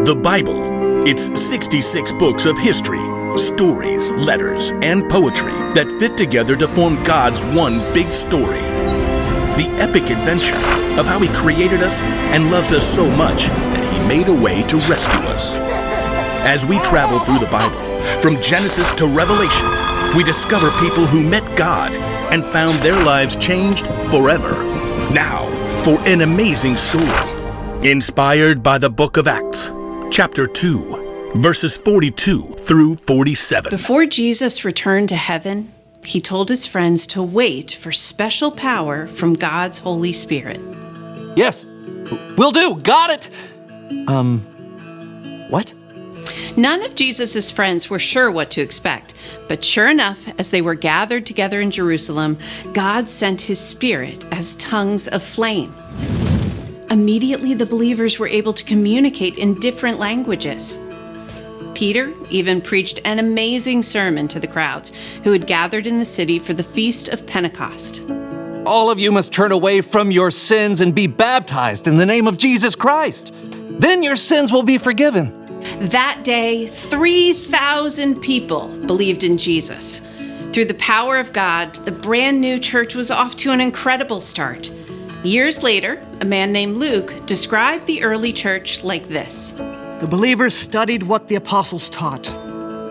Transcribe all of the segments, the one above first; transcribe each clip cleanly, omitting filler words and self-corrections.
The Bible. It's 66 books of history, stories, letters, and poetry that fit together to form God's one big story. The epic adventure of how He created us and loves us so much that He made a way to rescue us. As we travel through the Bible, from Genesis to Revelation, we discover people who met God and found their lives changed forever. Now, for an amazing story, inspired by the book of Acts, chapter 2, verses 42 through 47. Before Jesus returned to heaven, He told His friends to wait for special power from God's Holy Spirit. Yes, will do. Got it. What? None of Jesus' friends were sure what to expect, but sure enough, as they were gathered together in Jerusalem, God sent His Spirit as tongues of flame. Immediately, the believers were able to communicate in different languages. Peter even preached an amazing sermon to the crowds who had gathered in the city for the Feast of Pentecost. All of you must turn away from your sins and be baptized in the name of Jesus Christ. Then your sins will be forgiven. That day, 3,000 people believed in Jesus. Through the power of God, the brand new church was off to an incredible start. Years later, a man named Luke described the early church like this. The believers studied what the apostles taught.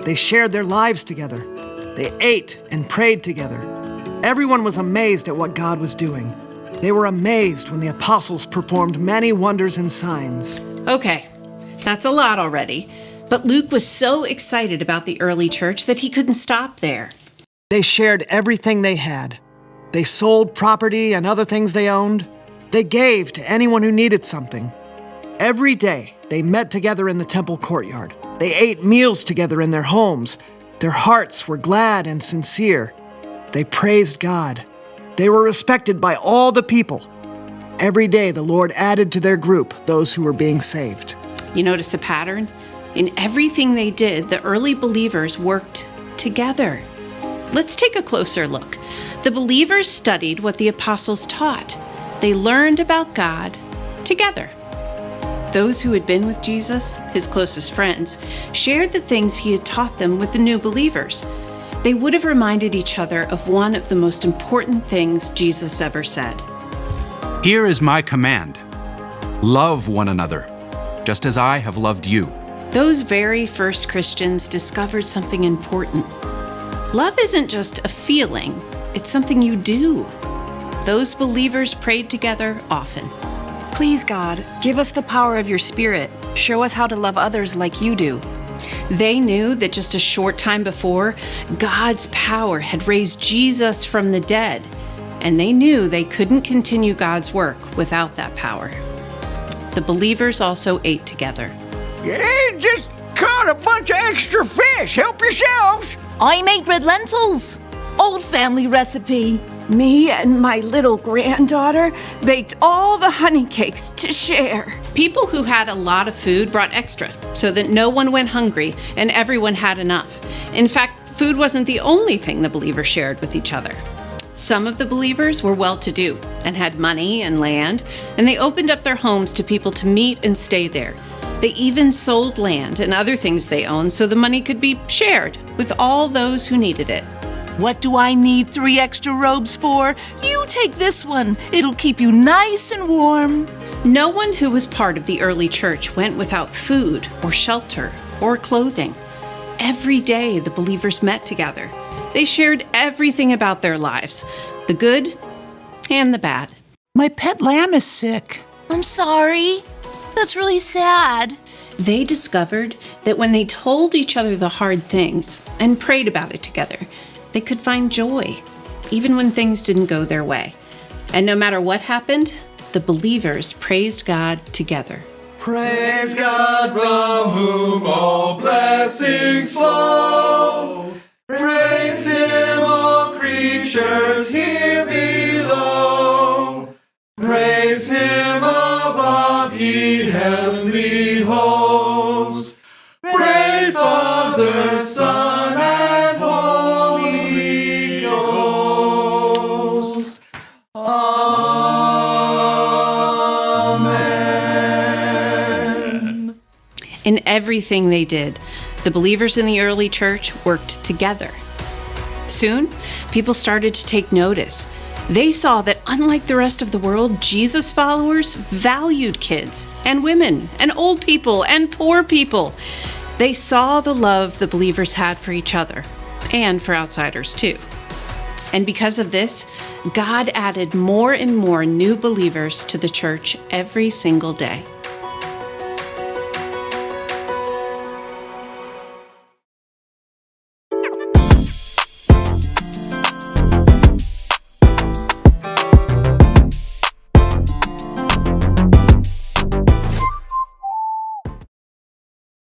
They shared their lives together. They ate and prayed together. Everyone was amazed at what God was doing. They were amazed when the apostles performed many wonders and signs. Okay, that's a lot already. But Luke was so excited about the early church that he couldn't stop there. They shared everything they had. They sold property and other things they owned. They gave to anyone who needed something. Every day, they met together in the temple courtyard. They ate meals together in their homes. Their hearts were glad and sincere. They praised God. They were respected by all the people. Every day, the Lord added to their group those who were being saved. You notice a pattern? In everything they did, the early believers worked together. Let's take a closer look. The believers studied what the apostles taught. They learned about God together. Those who had been with Jesus, His closest friends, shared the things He had taught them with the new believers. They would have reminded each other of one of the most important things Jesus ever said. Here is my command. Love one another, just as I have loved you. Those very first Christians discovered something important. Love isn't just a feeling, it's something you do. Those believers prayed together often. Please, God, give us the power of your Spirit. Show us how to love others like you do. They knew that just a short time before, God's power had raised Jesus from the dead, and they knew they couldn't continue God's work without that power. The believers also ate together. Yeah, just caught a bunch of extra fish. Help yourselves. I made red lentils. Old family recipe. Me and my little granddaughter baked all the honey cakes to share. People who had a lot of food brought extra so that no one went hungry and everyone had enough. In fact, food wasn't the only thing the believers shared with each other. Some of the believers were well-to-do and had money and land, and they opened up their homes to people to meet and stay there. They even sold land and other things they owned so the money could be shared with all those who needed it. What do I need 3 extra robes for? You take this one. It'll keep you nice and warm. No one who was part of the early church went without food or shelter or clothing. Every day the believers met together. They shared everything about their lives, the good and the bad. My pet lamb is sick. I'm sorry. That's really sad. They discovered that when they told each other the hard things and prayed about it together, they could find joy, even when things didn't go their way. And no matter what happened, the believers praised God together. Praise God from whom all blessings flow. Praise Him, all creatures here below. Praise Him above, ye heavenly hosts. Praise Father, Son, and Holy Ghost. Amen. In everything they did, the believers in the early church worked together. Soon, people started to take notice. They saw that unlike the rest of the world, Jesus followers valued kids and women and old people and poor people. They saw the love the believers had for each other and for outsiders too. And because of this, God added more and more new believers to the church every single day.